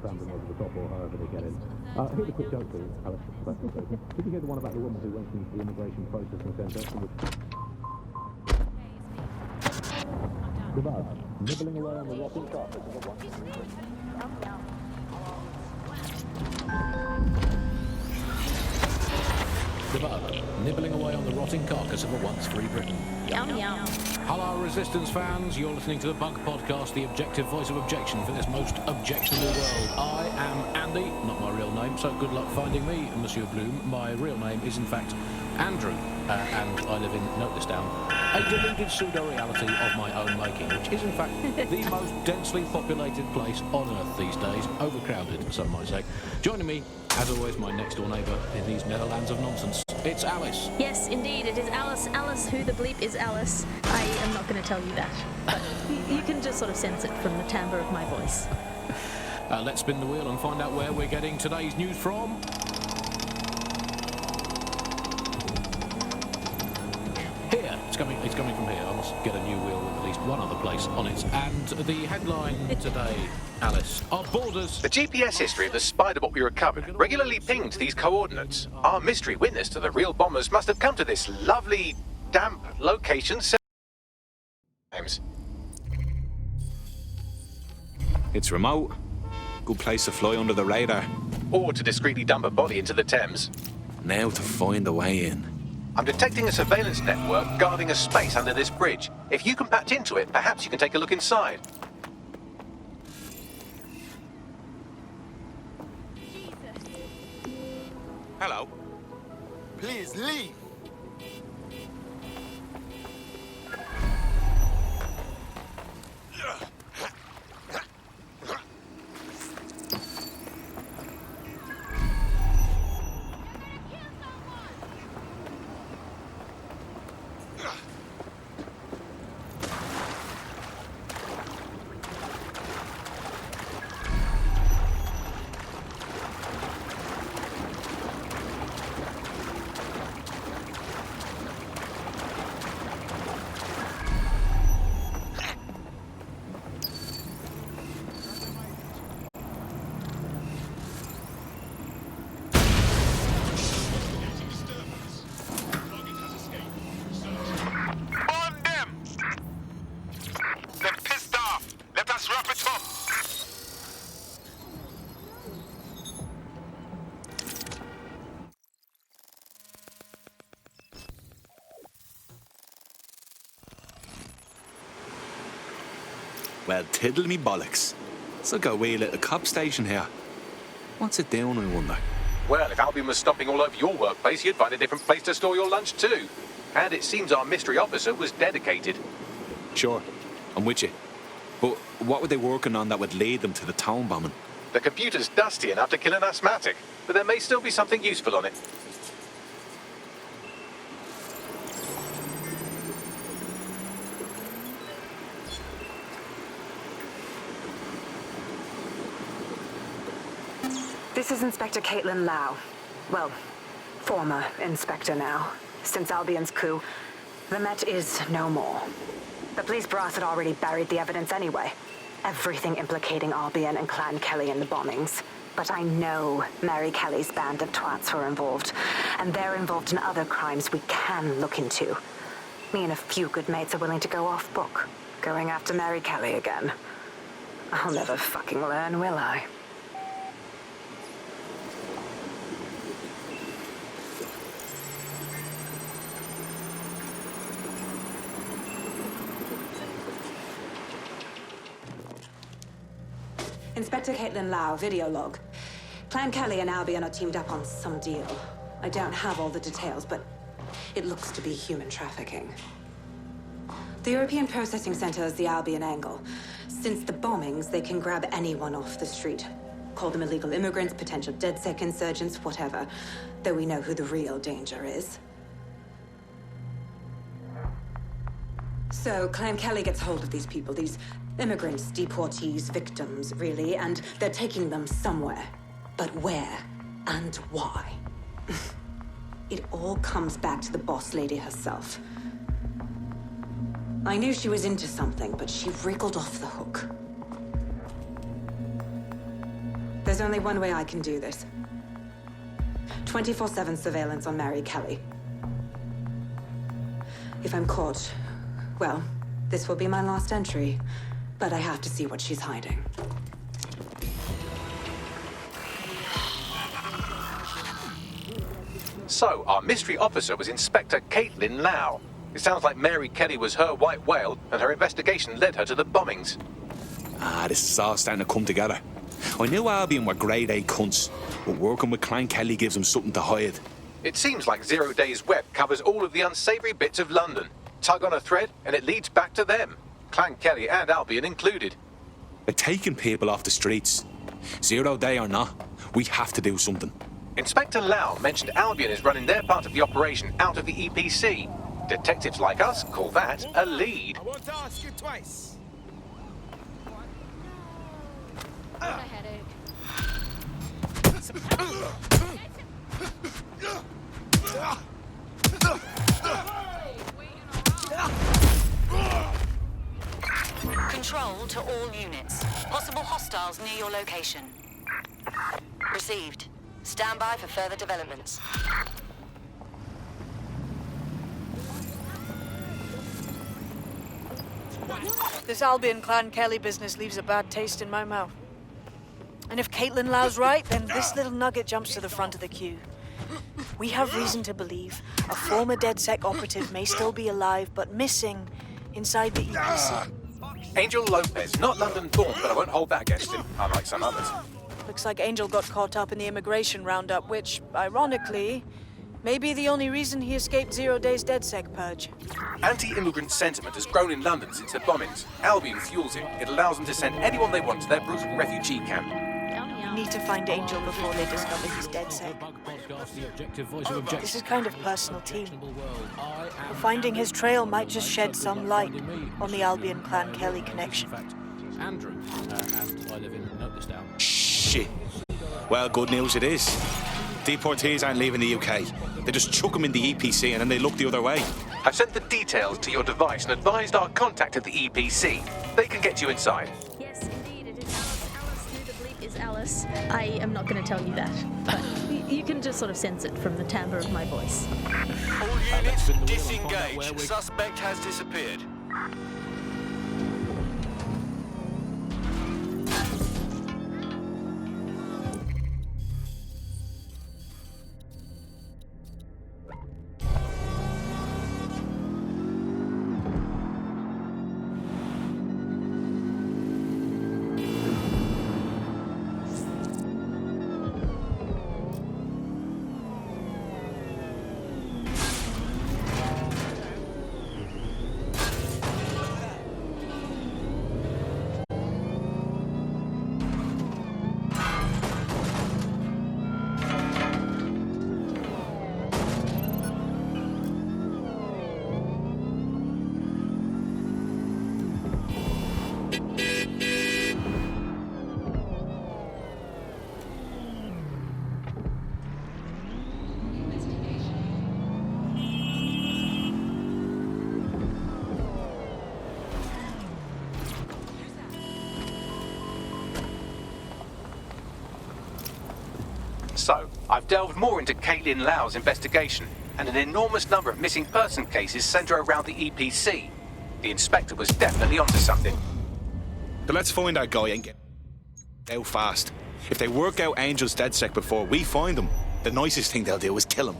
Lambden over the top or however they get in. Here's a quick joke for you, Alice. Did you hear the one about the woman who went into the immigration processing centre and was... The bug, nibbling away on the rotting carpet of a one. The bug, nibbling away on the rotting carcass of a once free Britain. Yum, yum. Hello, Resistance fans. You're listening to the Bug Podcast, the objective voice of objection for this most objectionable world. I am Andy, not my real name, so good luck finding me, Monsieur Bloom. My real name is, in fact, Andrew, and I live in, note this down, a deluded pseudo-reality of my own making, which is, in fact, the most densely populated place on Earth these days, overcrowded, some might say. Joining me, as always, my next-door neighbour in these Netherlands of nonsense. It's Alice. Yes, indeed, it is Alice. Alice, who the bleep is Alice? I am not going to tell you that, but you can just sort of sense it from the timbre of my voice. Let's spin the wheel and find out where we're getting today's news from. Here, it's coming from here. I must get a new wheel with at least one other place on it. And the headline today, Alice, are borders. The GPS history of the Spiderbot we recovered regularly pinged these coordinates. Our mystery witness to the real bombers must have come to this lovely, damp location several times. It's remote. Good place to fly under the radar. Or to discreetly dump a body into the Thames. Now to find a way in. I'm detecting a surveillance network guarding a space under this bridge. If you can patch into it, perhaps you can take a look inside. Hello. Please leave. Well, tiddle me bollocks. It's like a wee little cop station here. What's it doing, I wonder? Well, if Albion was stomping all over your workplace, you'd find a different place to store your lunch too. And it seems our mystery officer was dedicated. Sure, I'm with you. But what were they working on that would lead them to the town bombing? The computer's dusty enough to kill an asthmatic, but there may still be something useful on it. This is Inspector Caitlin Lau. Well, former inspector now. Since Albion's coup, the Met is no more. The police brass had already buried the evidence anyway. Everything implicating Albion and Clan Kelly in the bombings. But I know Mary Kelly's band of twats were involved, and they're involved in other crimes we can look into. Me and a few good mates are willing to go off book, going after Mary Kelly again. I'll never fucking learn, will I? Inspector Caitlin Lau, video log. Clan Kelly and Albion are teamed up on some deal. I don't have all the details, but it looks to be human trafficking. The European Processing Center is the Albion angle. Since the bombings, they can grab anyone off the street. Call them illegal immigrants, potential DedSec insurgents, whatever. Though we know who the real danger is. So, Clan Kelly gets hold of these people, these immigrants, deportees, victims, really, and they're taking them somewhere. But where and why? It all comes back to the boss lady herself. I knew she was into something, but she wriggled off the hook. There's only one way I can do this. 24/7 surveillance on Mary Kelly. If I'm caught, well, this will be my last entry. But I have to see what she's hiding. So, our mystery officer was Inspector Caitlin Lau. It sounds like Mary Kelly was her white whale, and her investigation led her to the bombings. This is all starting to come together. I knew Albion were grade A cunts, but working with Clan Kelly gives them something to hide. It seems like 0 Days Web covers all of the unsavory bits of London. Tug on a thread, and it leads back to them. Clan Kelly and Albion included. They're taking people off the streets. 0 Day or not, we have to do something. Inspector Lau mentioned Albion is running their part of the operation out of the EPC. Detectives like us call that a lead. I want to ask you twice. What a headache. Control to all units. Possible hostiles near your location. Received. Stand by for further developments. This Albion Clan Kelly business leaves a bad taste in my mouth. And if Caitlin Lau's right, then this little nugget jumps to the front of the queue. We have reason to believe a former DedSec operative may still be alive, but missing inside the EPC. Angel Lopez, not London-born, but I won't hold that against him, unlike some others. Looks like Angel got caught up in the immigration roundup, which, ironically, may be the only reason he escaped 0 Days DedSec purge. Anti-immigrant sentiment has grown in London since the bombings. Albion fuels it. It allows them to send anyone they want to their brutal refugee camp. We need to find Angel before they discover he's DedSec. This is kind of personal, team. Finding his trail might just shed some light on the Albion Clan Kelly connection. Andrew, and I live in Noticedown. Shit. Well, good news it is. Deportees aren't leaving the UK. They just chuck them in the EPC and then they look the other way. I've sent the details to your device and advised our contact at the EPC. They can get you inside. Yes, indeed, it is Alice. Alice, who the bleep is Alice. I am not going to tell you that, but you can just sort of sense it from the timbre of my voice. All units disengage. Suspect has disappeared. So, I've delved more into Caitlin Lau's investigation, and an enormous number of missing person cases centre around the EPC. The inspector was definitely onto something. So let's find that guy and get out fast. If they work out Angel's DedSec before we find him, the nicest thing they'll do is kill him.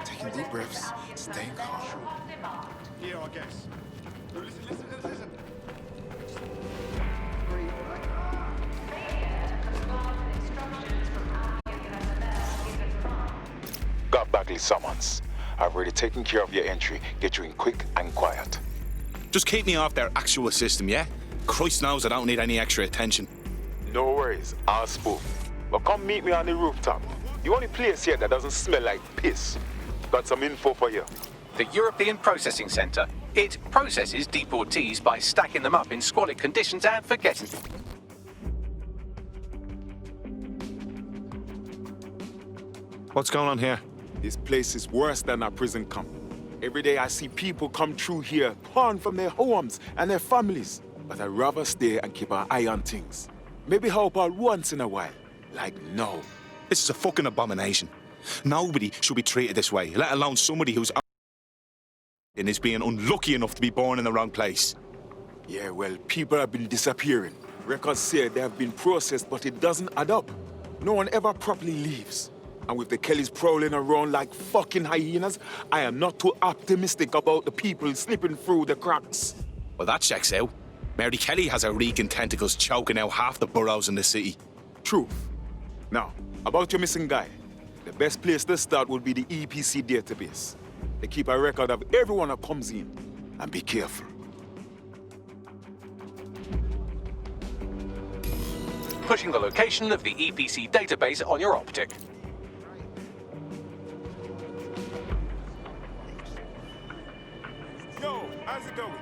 Taking deep breaths, staying calm. Yeah, I guess. Listen. Got Bagley summons. I've already taken care of your entry. Get you in quick and quiet. Just keep me off their actual system, yeah? Christ knows I don't need any extra attention. No worries, I'll spoof. But come meet me on the rooftop. The only place here that doesn't smell like piss. Got some info for you. the European Processing Centre. It processes deportees by stacking them up in squalid conditions and forgetting. What's going on here? This place is worse than a prison camp. Every day I see people come through here, torn from their homes and their families. But I'd rather stay and keep an eye on things. Maybe help out once in a while. Like no. This is a fucking abomination. Nobody should be treated this way, let alone somebody who's and is being unlucky enough to be born in the wrong place. Yeah, well, people have been disappearing. Records say they have been processed, but it doesn't add up. No one ever properly leaves. And with the Kellys prowling around like fucking hyenas, I am not too optimistic about the people slipping through the cracks. Well, that checks out. Mary Kelly has her reeking tentacles choking out half the boroughs in the city. Truth. Now, about your missing guy. The best place to start would be the EPC database. They keep a record of everyone that comes in. And be careful. Pushing the location of the EPC database on your optic. Yo, how's it going?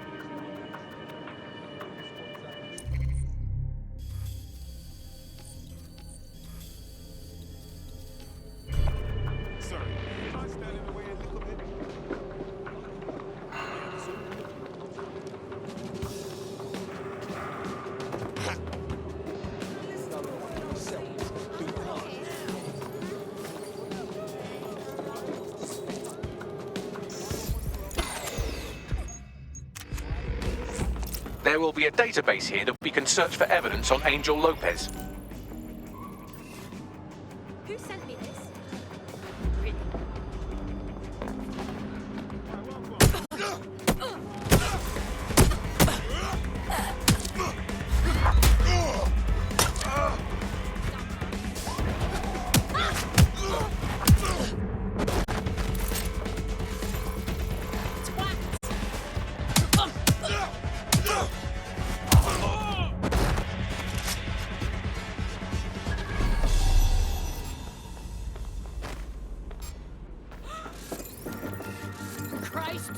Sorry, can I stand in the way a little bit? There will be a database here that we can search for evidence on Angel Lopez. Who sent me this? Christ!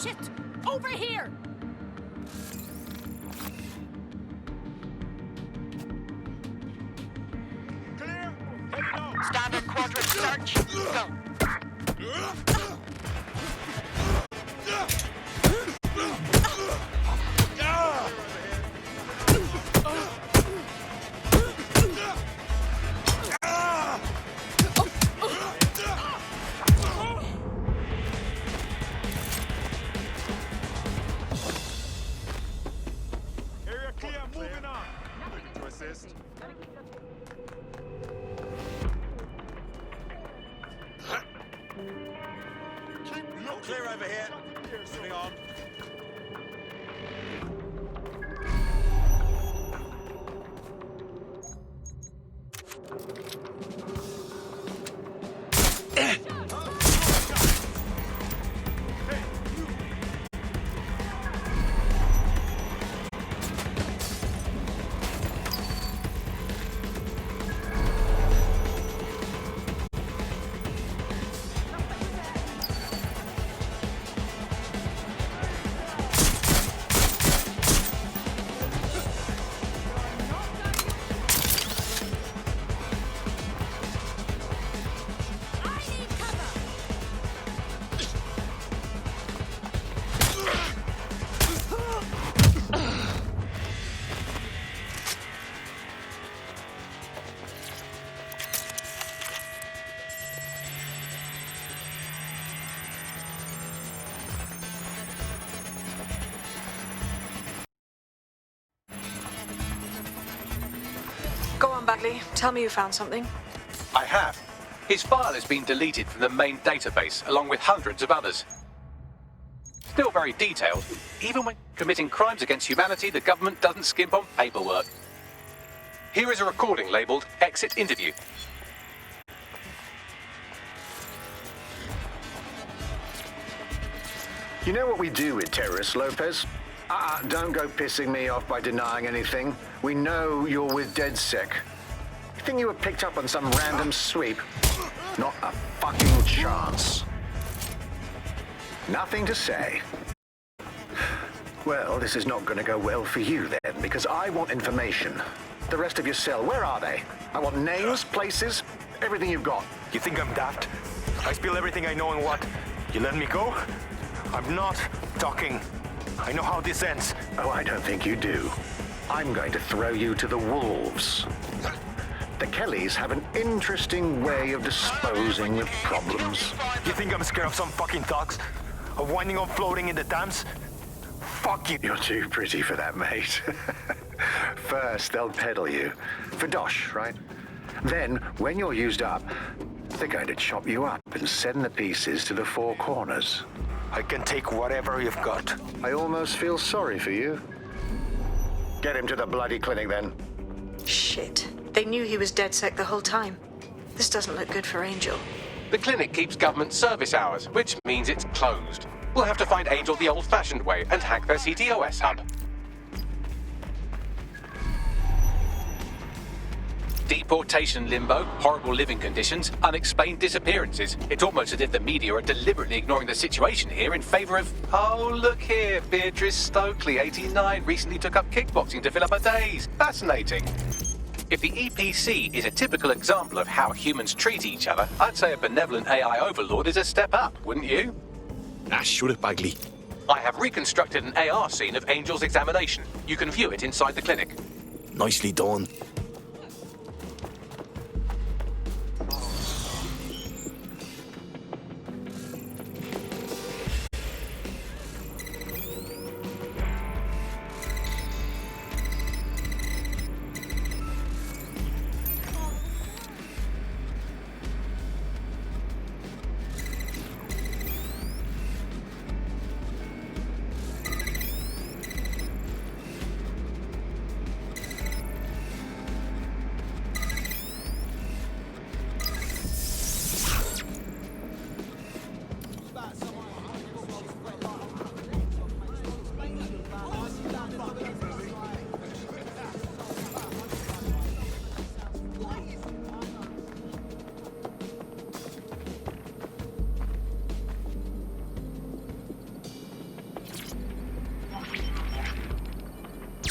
Shit! Over here! Clear! Heading out! Standard quadrant search. Go. Area clear, moving on. To assist. Look clear over here. Moving on. Go on, Bagley. Tell me you found something. I have. His file has been deleted from the main database, along with hundreds of others. Still very detailed. Even when committing crimes against humanity, the government doesn't skimp on paperwork. Here is a recording labelled Exit Interview. You know what we do with terrorists, Lopez? Don't go pissing me off by denying anything. We know you're with DedSec. You think you were picked up on some random sweep? Not a fucking chance. Nothing to say. Well, this is not going to go well for you then, because I want information. The rest of your cell, where are they? I want names, places, everything you've got. You think I'm daft? I spill everything I know and what? You let me go? I'm not talking. I know how this ends. Oh, I don't think you do. I'm going to throw you to the wolves. The Kellys have an interesting way of disposing of problems. You think I'm scared of some fucking thugs? Of winding up floating in the dams? Fuck you. You're too pretty for that, mate. First, they'll peddle you. For dosh, right? Then, when you're used up, they're going to chop you up and send the pieces to the four corners. I can take whatever you've got. I almost feel sorry for you. Get him to the bloody clinic, then. Shit. They knew he was DedSec the whole time. This doesn't look good for Angel. The clinic keeps government service hours, which means it's closed. We'll have to find Angel the old-fashioned way and hack their CTOS hub. Deportation limbo, horrible living conditions, unexplained disappearances. It's almost as if the media are deliberately ignoring the situation here in favour of... Oh, look here, Beatrice Stokely, 89, recently took up kickboxing to fill up her days. Fascinating. If the EPC is a typical example of how humans treat each other, I'd say a benevolent AI overlord is a step up, wouldn't you? Ah, shoot it, Bagley. I have reconstructed an AR scene of Angel's examination. You can view it inside the clinic. Nicely done.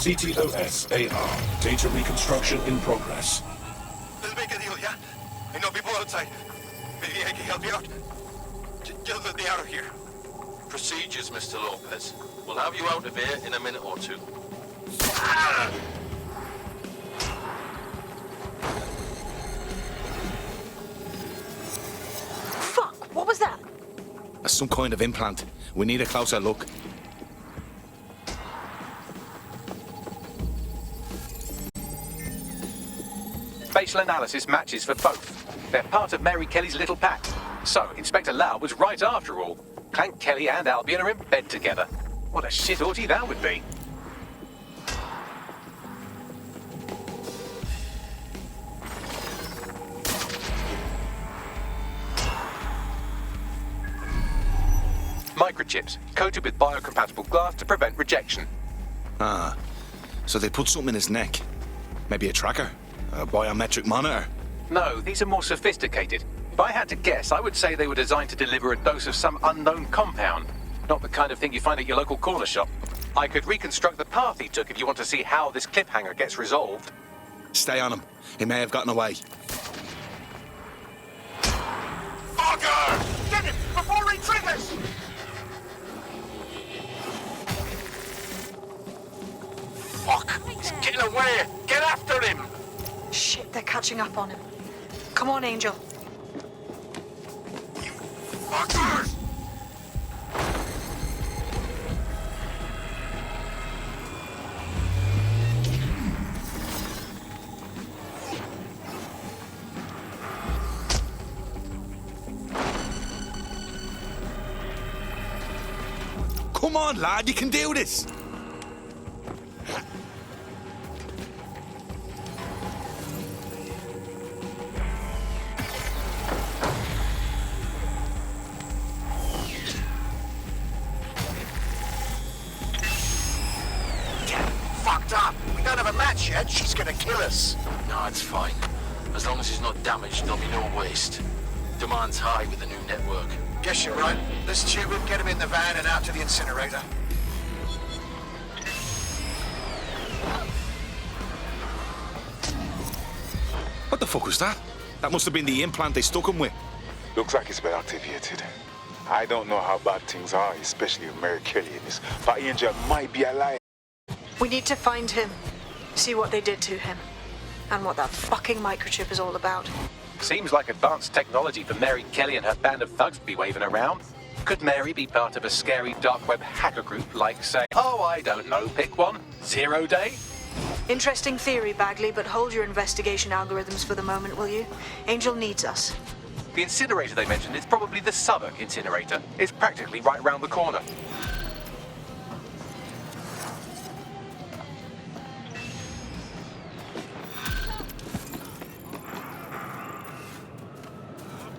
CTOS AR. Data reconstruction in progress. Let's make a deal, yeah? I know people outside. Maybe I can help you out. Just let me out of here. Procedures, Mr. Lopez. We'll have you out of here in a minute or two. Fuck, what was that? That's some kind of implant. We need a closer look. Facial analysis matches for both. They're part of Mary Kelly's little pack. So, Inspector Lau was right after all. Clank Kelly and Albion are in bed together. What a shit orgy that would be. Microchips, coated with biocompatible glass to prevent rejection. Ah, so they put something in his neck. Maybe a tracker? A biometric monitor? No, these are more sophisticated. If I had to guess, I would say they were designed to deliver a dose of some unknown compound. Not the kind of thing you find at your local corner shop. I could reconstruct the path he took if you want to see how this cliffhanger gets resolved. Stay on him. He may have gotten away. Fucker! Get him before he triggers! Fuck! He's getting away! Get after him! Shit, they're catching up on him. Come on, Angel. Fuckers! Come on, lad, you can do this! Yet, she's gonna kill us. No, it's fine. As long as he's not damaged, there'll be no waste. Demand's high with the new network. Guess you're right. Let's tube him, get him in the van and out to the incinerator. What the fuck was that? That must have been the implant they stuck him with. Looks like it's been activated. I don't know how bad things are, especially with Mary Kelly in this, but Angel might be alive. We need to find him, see what they did to him, and what that fucking microchip is all about. Seems like advanced technology for Mary Kelly and her band of thugs to be waving around. Could Mary be part of a scary dark web hacker group like, say, oh, I don't know, pick one, 0 Day? Interesting theory, Bagley, but hold your investigation algorithms for the moment, will you? Angel needs us. The incinerator they mentioned is probably the Southwark incinerator. It's practically right round the corner.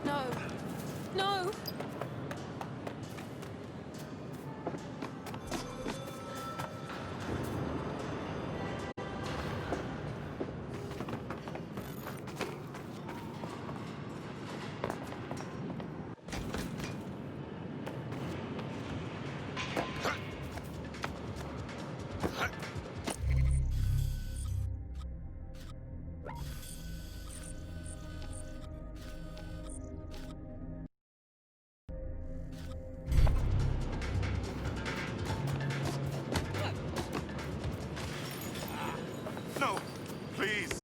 No. No. No, please.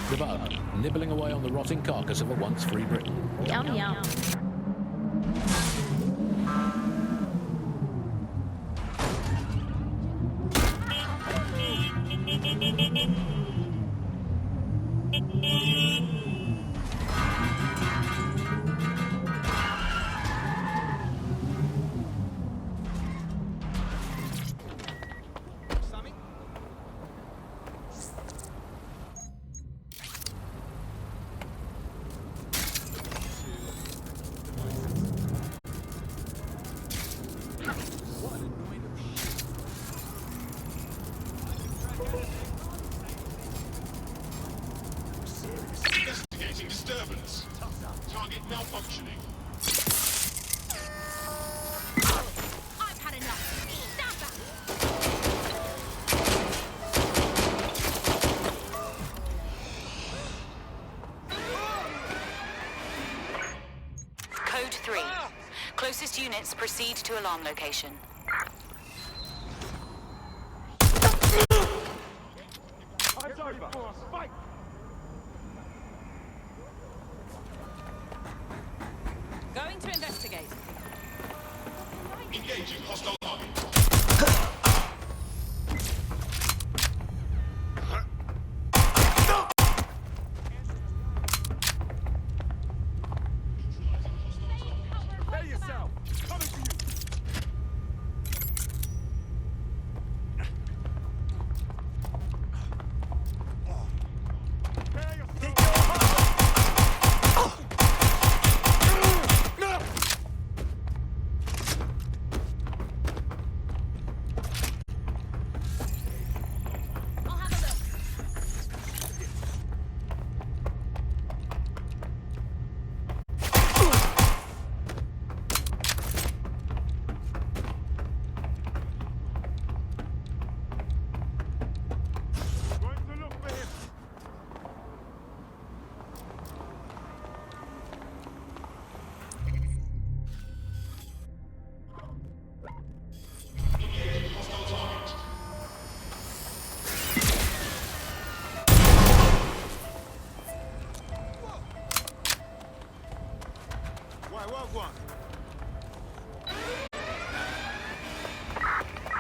The bug, nibbling away on the rotting carcass of a once free Britain. Yum yum. Investigating disturbance. Target malfunctioning. I've had enough. Stand back. Code 3. Closest units proceed to alarm location. It's over. Fight! Going to investigate. Engaging hostile army. Prepare yourself. Coming to you.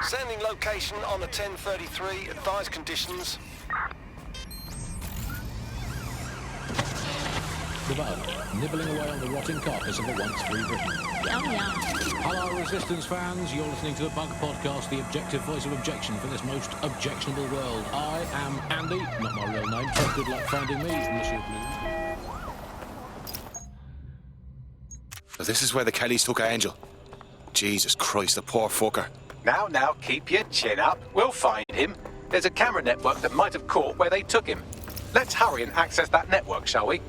Sending location on the 1033. Advised conditions. The bug, nibbling away on the rotting carcass of a once free Britain. Yum yum. Hello, Resistance fans. You're listening to the Bug Podcast, the objective voice of objection for this most objectionable world. I am Andy, not my real name, so good luck finding me, Monsieur Blue. So this is where the Kellys took Angel. Jesus Christ, the poor fucker. Now, keep your chin up. We'll find him. There's a camera network that might have caught where they took him. Let's hurry and access that network, shall we?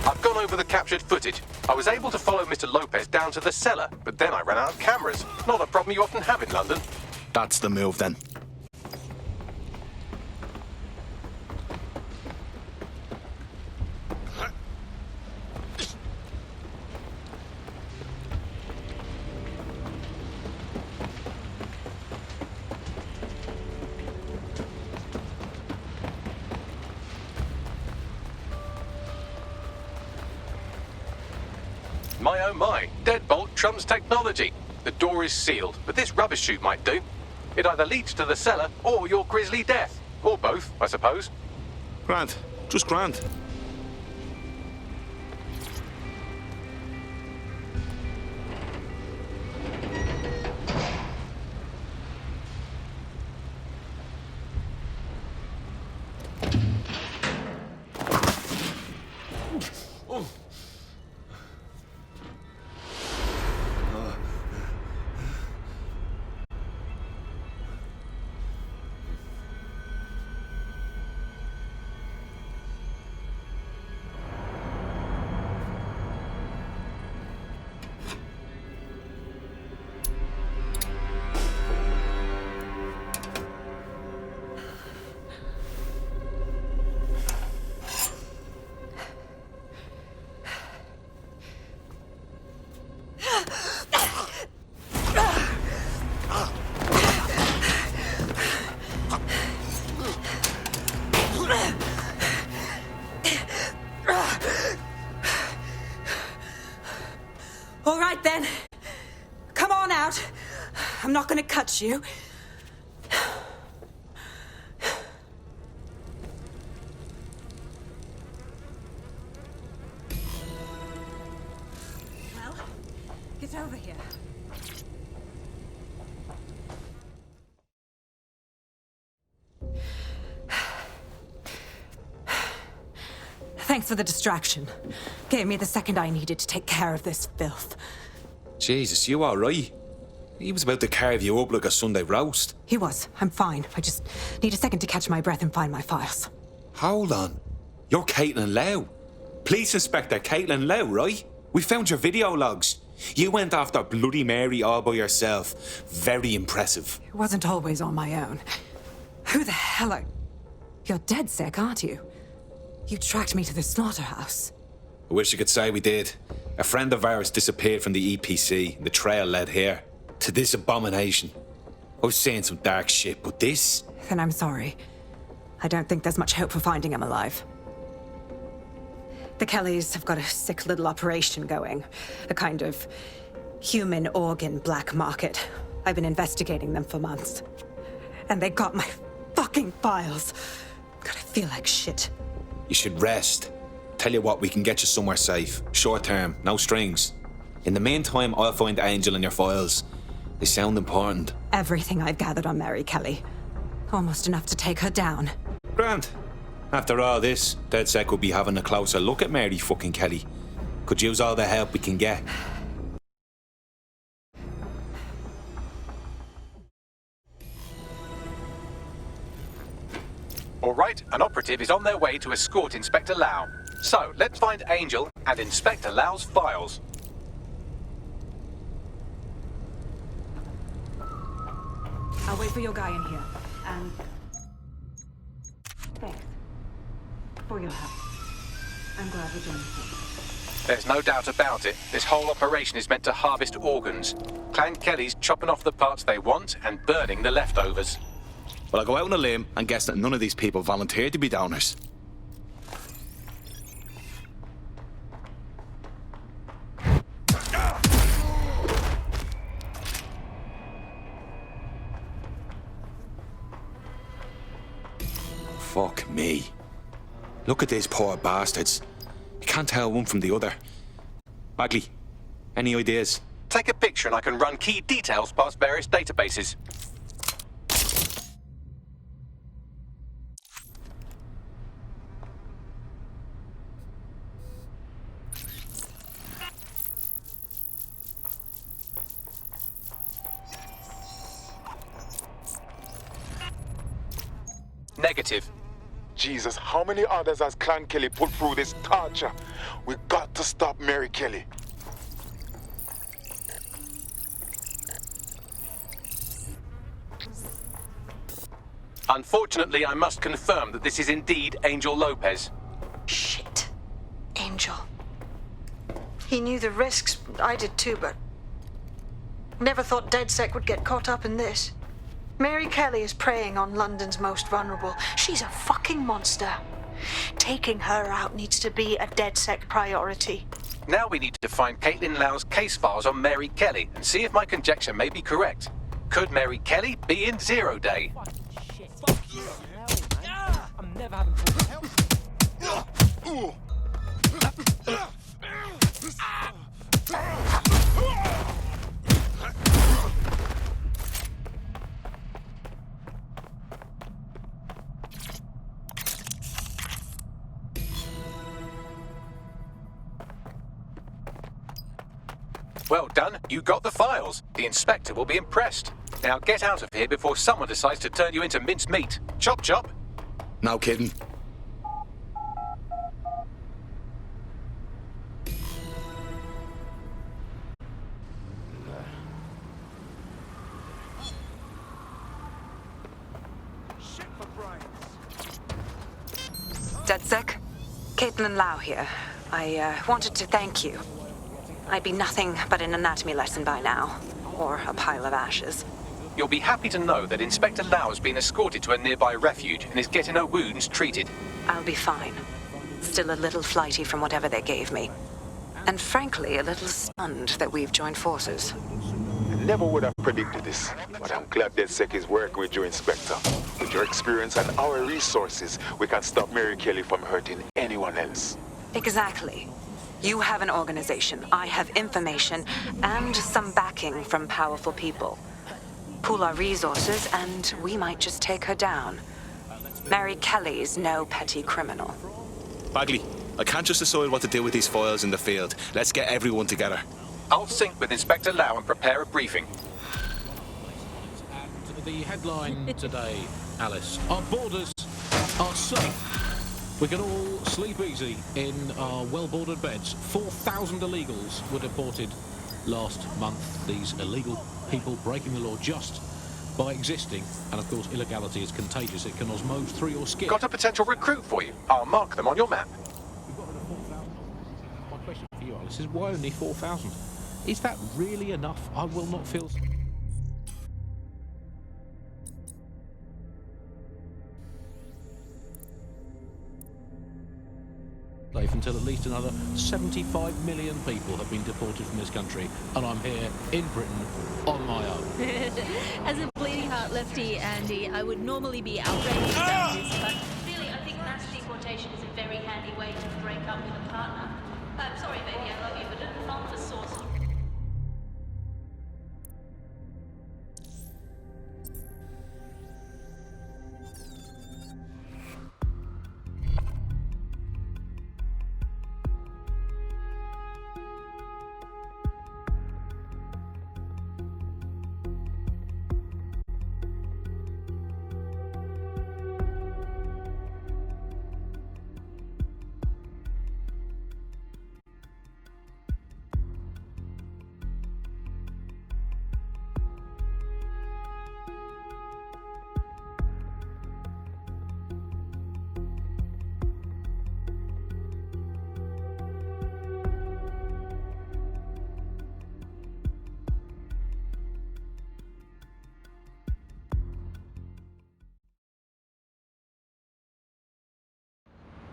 I've gone over the captured footage. I was able to follow Mr. Lopez down to the cellar, but then I ran out of cameras. Not a problem you often have in London. That's the move then. My oh my, deadbolt trumps technology. The door is sealed, but this rubbish chute might do. It either leads to the cellar or your grisly death. Or both, I suppose. Grant. Just Grant. All right, then. Come on out. I'm not gonna cut you. Well, get over here. Thanks for the distraction. Gave me the second I needed to take care of this filth. Jesus, you all right? He was about to carve you up like a Sunday roast. He was. I'm fine. I just need a second to catch my breath and find my files. Hold on. You're Caitlin Lau. Police Inspector Caitlin Lau, right? We found your video logs. You went after Bloody Mary all by yourself. Very impressive. It wasn't always on my own. Who the hell are... You're DedSec, aren't you? You tracked me to the slaughterhouse. I wish I could say we did. A friend of ours disappeared from the EPC, and the trail led here. To this abomination. I was saying some dark shit, but this... Then I'm sorry. I don't think there's much hope for finding him alive. The Kellys have got a sick little operation going. A kind of human organ black market. I've been investigating them for months. And they got my fucking files. God, I feel like shit. You should rest. Tell you what, we can get you somewhere safe. Short term, no strings. In the meantime, I'll find Angel in your files. They sound important. Everything I've gathered on Mary Kelly. Almost enough to take her down. Grant. After all this, DedSec will be having a closer look at Mary fucking Kelly. Could use all the help we can get. All right, an operative is on their way to escort Inspector Lau. So, let's find Angel and Inspector Lau's files. I'll wait for your guy in here. And... thanks. For your help. I'm glad we joined you. There's no doubt about it. This whole operation is meant to harvest organs. Clan Kelly's chopping off the parts they want and burning the leftovers. Well, I'll go out on a limb and guess that none of these people volunteered to be donors. Fuck me. Look at these poor bastards. You can't tell one from the other. Bagley, any ideas? Take a picture and I can run key details past various databases. Negative. Jesus, how many others has Clan Kelly put through this torture? We got to stop Mary Kelly. Unfortunately, I must confirm that this is indeed Angel Lopez. Shit. Angel. He knew the risks. I did too, but... never thought DedSec would get caught up in this. Mary Kelly is preying on London's most vulnerable. She's a fucking monster. Taking her out needs to be a DedSec priority. Now we need to find Caitlin Lau's case files on Mary Kelly and see if my conjecture may be correct. Could Mary Kelly be in Zero Day? Shit, fuck you. I'm never having help. Well done, you got the files. The inspector will be impressed. Now get out of here before someone decides to turn you into minced meat. Chop chop. No kidding. DedSec? Caitlin Lau here. I wanted to thank you. I'd be nothing but an anatomy lesson by now. Or a pile of ashes. You'll be happy to know that Inspector Lau has been escorted to a nearby refuge and is getting her wounds treated. I'll be fine. Still a little flighty from whatever they gave me. And frankly, a little stunned that we've joined forces. Never would have predicted this, but I'm glad DedSec is working with you, Inspector. With your experience and our resources, we can stop Mary Kelly from hurting anyone else. Exactly. You have an organization, I have information, and some backing from powerful people. Pool our resources, and we might just take her down. Mary Kelly's no petty criminal. Bagley, I can't just decide what to do with these files in the field. Let's get everyone together. I'll sync with Inspector Lau and prepare a briefing. And the headline today, Alice: our borders are safe. We can all sleep easy in our well-bordered beds. 4,000 illegals were deported last month. These illegal people breaking the law just by existing. And of course, illegality is contagious. It can osmose through your skin. Got a potential recruit for you. I'll mark them on your map. My question for you, Alice, is why only 4,000? Is that really enough? I will not feel safe until at least another 75 million people have been deported from this country, and I'm here in Britain on my own. As a bleeding heart lefty, Andy, I would normally be outraged about this, but really, I think mass deportation is a very handy way to break up with a partner. I'm sorry, baby, I love you, but not the source of...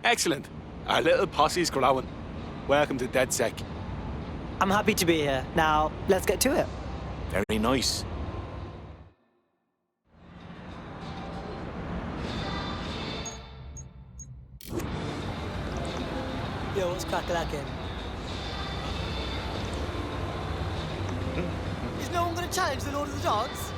Excellent. Our little posse's growing. Welcome to DedSec. I'm happy to be here. Now, let's get to it. Very nice. Yo, what's crack-a-lackin'? Is no one gonna challenge the Lord of the Dogs?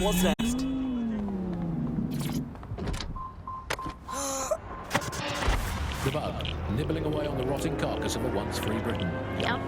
What's next? The bug, nibbling away on the rotting carcass of a once free Britain. Yep.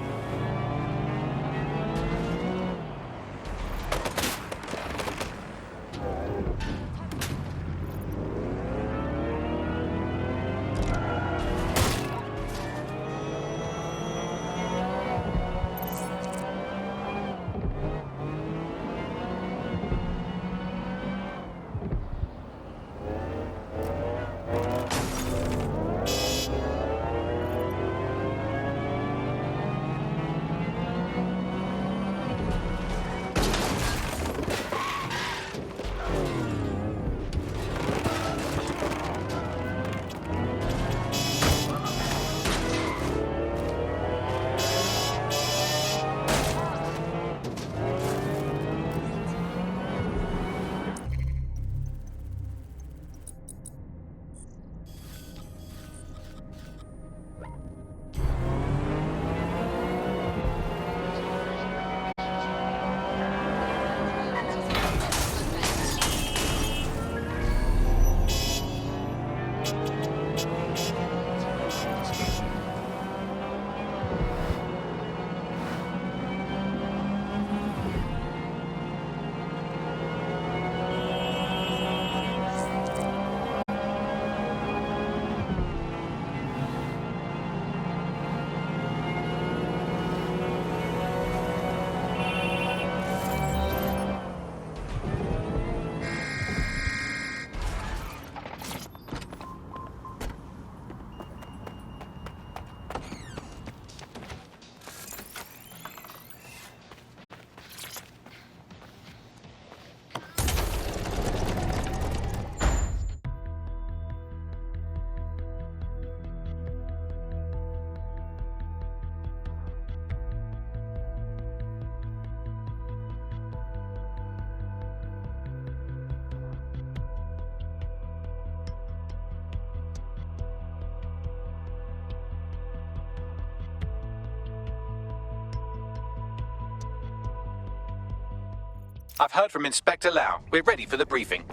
I've heard from Inspector Lau. We're ready for the briefing.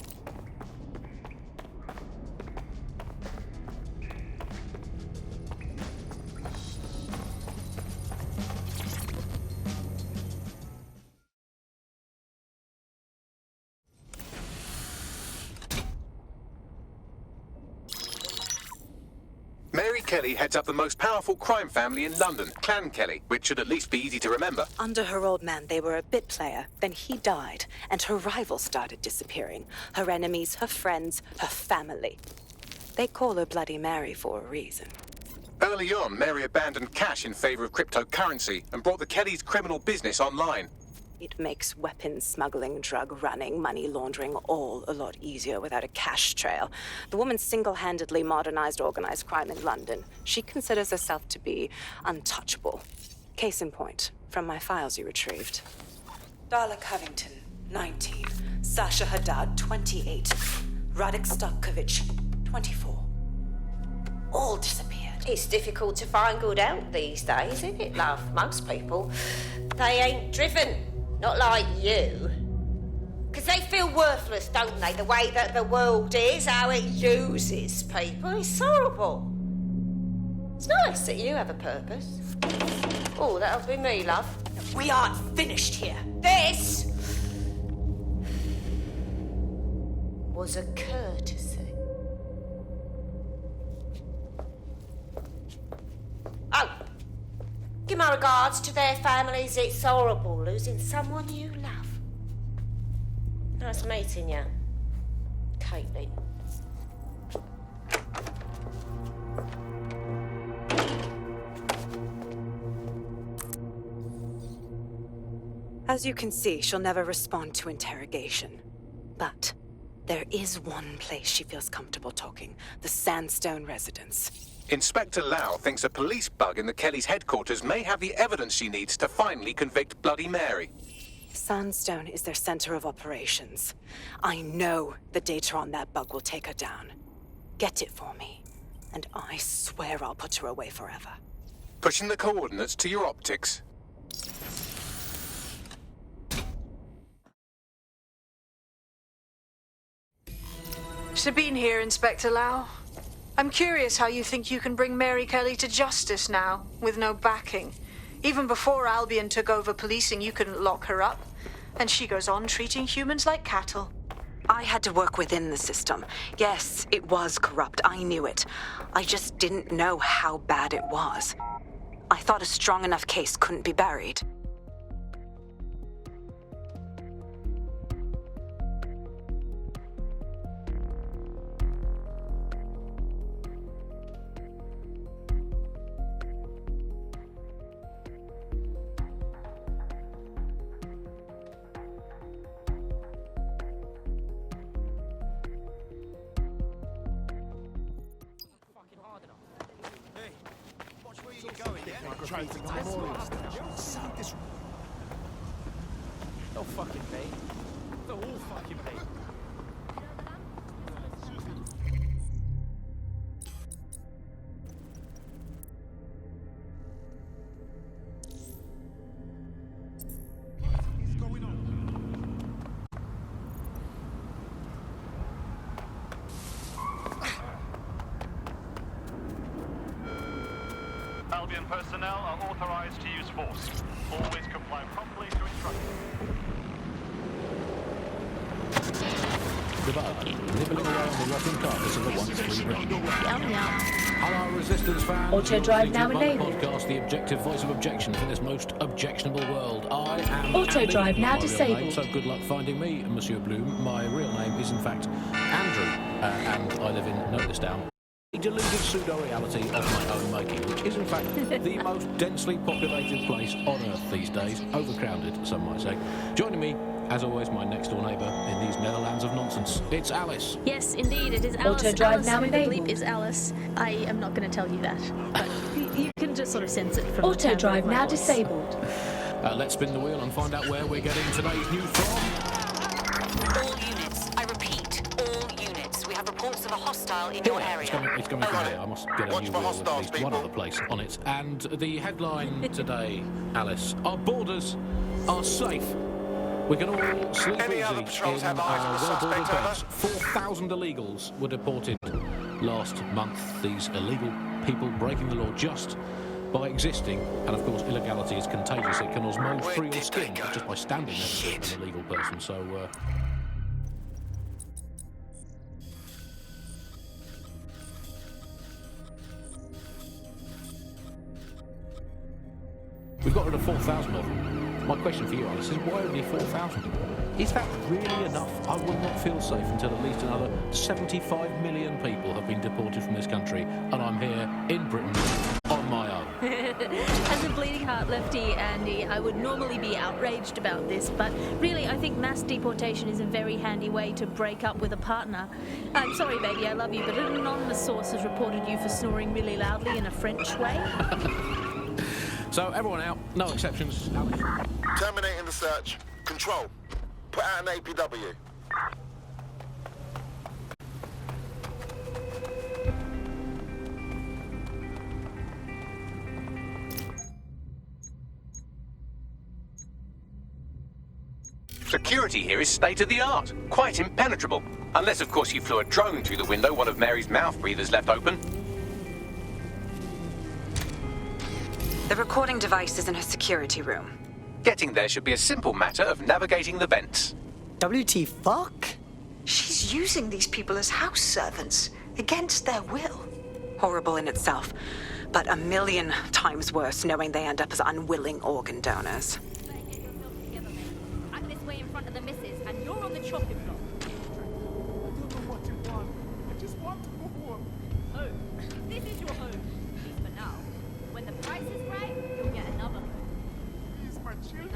Mary Kelly heads up the most powerful crime family in London, Clan Kelly, which should at least be easy to remember. Under her old man, they were a bit player. Then he died, and her rivals started disappearing. Her enemies, her friends, her family. They call her Bloody Mary for a reason. Early on, Mary abandoned cash in favor of cryptocurrency and brought the Kellys' criminal business online. It makes weapons smuggling, drug running, money laundering all a lot easier without a cash trail. The woman single-handedly modernized organized crime in London. She considers herself to be untouchable. Case in point, from my files you retrieved. Darla Covington, 19. Sasha Haddad, 28. Radek Stokovich, 24. All disappeared. It's difficult to find good help these days, isn't it, love? Most people, they ain't driven. Not like you. Because they feel worthless, don't they? The way that the world is, how it uses people. It's horrible. It's nice that you have a purpose. Oh, that'll be me, love. We aren't finished here. This was a courtesy. Oh, give my regards to their families. It's horrible losing someone you love. Nice meeting you, Caitlin. As you can see, she'll never respond to interrogation. But there is one place she feels comfortable talking, the Sandstone residence. Inspector Lau thinks a police bug in the Kellys' headquarters may have the evidence she needs to finally convict Bloody Mary. Sandstone is their center of operations. I know the data on that bug will take her down. Get it for me, and I swear I'll put her away forever. Pushing the coordinates to your optics. Sabine here, Inspector Lau. I'm curious how you think you can bring Mary Kelly to justice now, with no backing. Even before Albion took over policing, you couldn't lock her up. And she goes on treating humans like cattle. I had to work within the system. Yes, it was corrupt. I knew it. I just didn't know how bad it was. I thought a strong enough case couldn't be buried. They'll fucking pay. They'll all fucking pay. Albion personnel are authorized to use force. Always comply promptly to instructions. The bug, nibbling away on the rotting carcass of the once free ring. Yum yum. Hello, Resistance fans. Auto drive now Welcome to the Bug enabled. Podcast, the objective voice of objection for this most objectionable world. I am Auto Andy, drive now not my real disabled. name, so good luck finding me, Monsieur Bloom. My real name is in fact Andrew, and I live in, note this down, a deluded pseudo-reality of my own making, which is in fact the most densely populated place on Earth these days, overcrowded, some might say. Joining me, as always, my next-door neighbour in these Netherlands of nonsense. It's Alice. Yes, indeed, it is Alice. Auto drive Alice, now who I believe enabled. is Alice. I am not going to tell you that, but you can just sort of sense it from the Auto timbre drive of my now voice. disabled. Let's spin the wheel and find out where we're getting today's news from. All units. I repeat, all units. We have reports of a hostile in your area. It's coming from here. I must get a new wheel with at least one other place on it. And the headline today, Alice, our borders are safe. We can all sleep Any other easy patrols in have eyes on the well-bordered suspect, over? beds. 4,000 illegals were deported last month. These illegal people breaking the law just by existing, and of course illegality is contagious. It can cause mold through your skin just by standing next to an illegal person. So we've got rid of 4,000 of them. My question for you, Alice, is why only 4,000? Is that really enough? I will not feel safe until at least another 75 million people have been deported from this country, and I'm here in Britain on my own. As a bleeding heart lefty, Andy, I would normally be outraged about this, but really I think mass deportation is a very handy way to break up with a partner. I'm sorry, baby, I love you, but an anonymous source has reported you for snoring really loudly in a French way. So, everyone out, no exceptions. Alex? Terminating the search. Control. Put out an APW. Security here is state-of-the-art, quite impenetrable. Unless, of course, you flew a drone through the window one of Mary's mouth breathers left open. The recording device is in her security room. Getting there should be a simple matter of navigating the vents. WT fuck? She's using these people as house servants, against their will. Horrible in itself, but a million times worse knowing they end up as unwilling organ donors. I'm this way in front of the missus, and you're on the chopping block. Home. This is your home. At least for now. When the price is right, you'll get another home. These my children.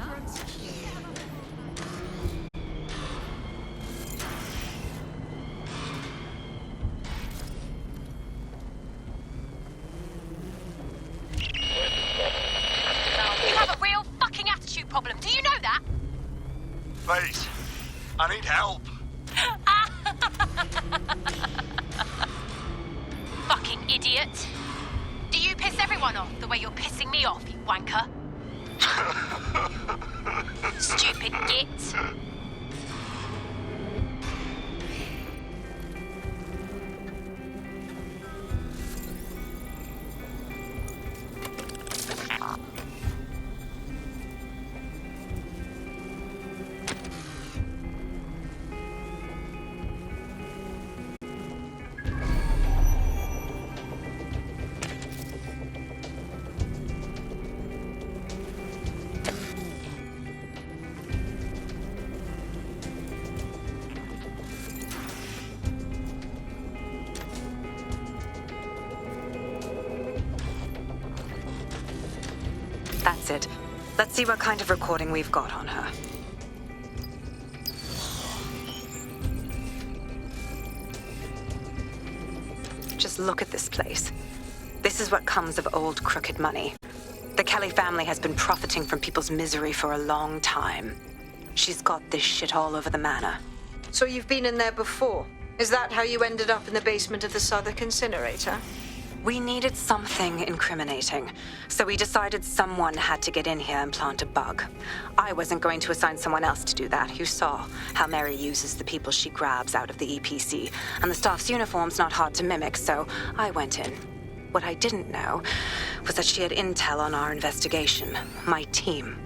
You have a real fucking attitude problem. Do you know that? Please, I need help. Fucking idiot. Do you piss everyone off the way you're pissing me off, you wanker? Stupid git. That's it. Let's see what kind of recording we've got on her. Just look at this place. This is what comes of old crooked money. The Kelly family has been profiting from people's misery for a long time. She's got this shit all over the manor. So you've been in there before? Is that how you ended up in the basement of the Southwark incinerator? We needed something incriminating, so we decided someone had to get in here and plant a bug. I wasn't going to assign someone else to do that. You saw how Mary uses the people she grabs out of the EPC, and the staff's uniform's not hard to mimic, so I went in. What I didn't know was that she had intel on our investigation, my team.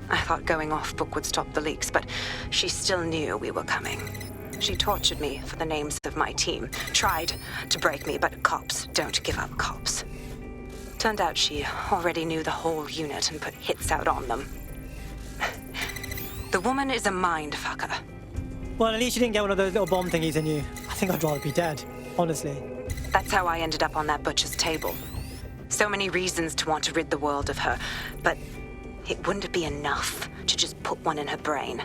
I thought going off book would stop the leaks, but she still knew we were coming. She tortured me for the names of my team. Tried to break me, but cops don't give up cops. Turned out she already knew the whole unit and put hits out on them. The woman is a mind fucker. Well, at least you didn't get one of those little bomb thingies in you. I think I'd rather be dead, honestly. That's how I ended up on that butcher's table. So many reasons to want to rid the world of her, but it wouldn't be enough to just put one in her brain.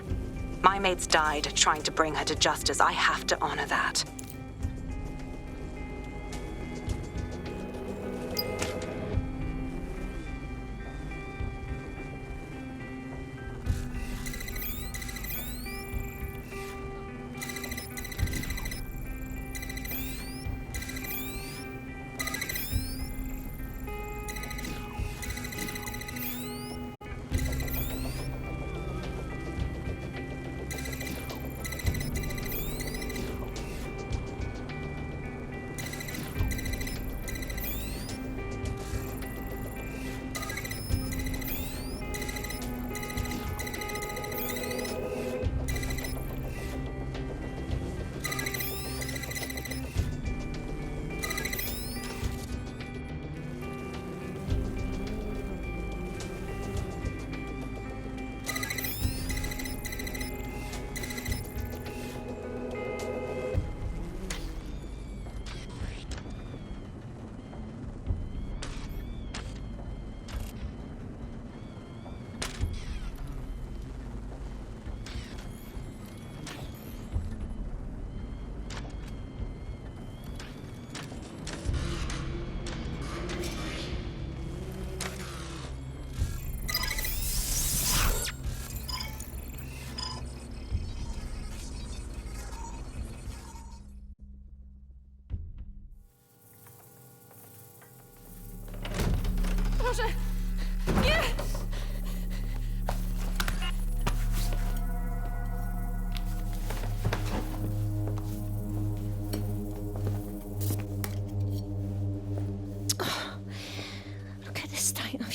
My mates died trying to bring her to justice. I have to honor that.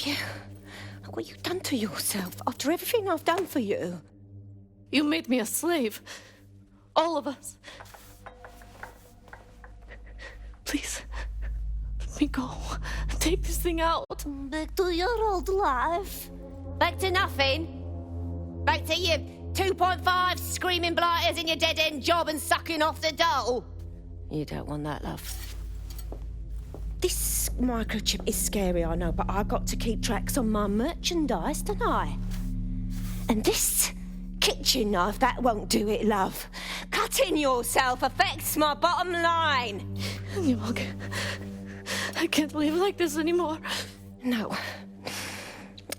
you? What you done to yourself after everything I've done for you? You made me a slave. All of us. Please, let me go. Take this thing out. Back to your old life. Back to nothing. Back to you 2.5 screaming blighters in your dead-end job and sucking off the dole. You don't want that, love. This microchip is scary, I know, but I got to keep tracks on my merchandise, don't I? And this kitchen knife, that won't do it, love. Cutting yourself affects my bottom line. Look, I can't live like this anymore. No.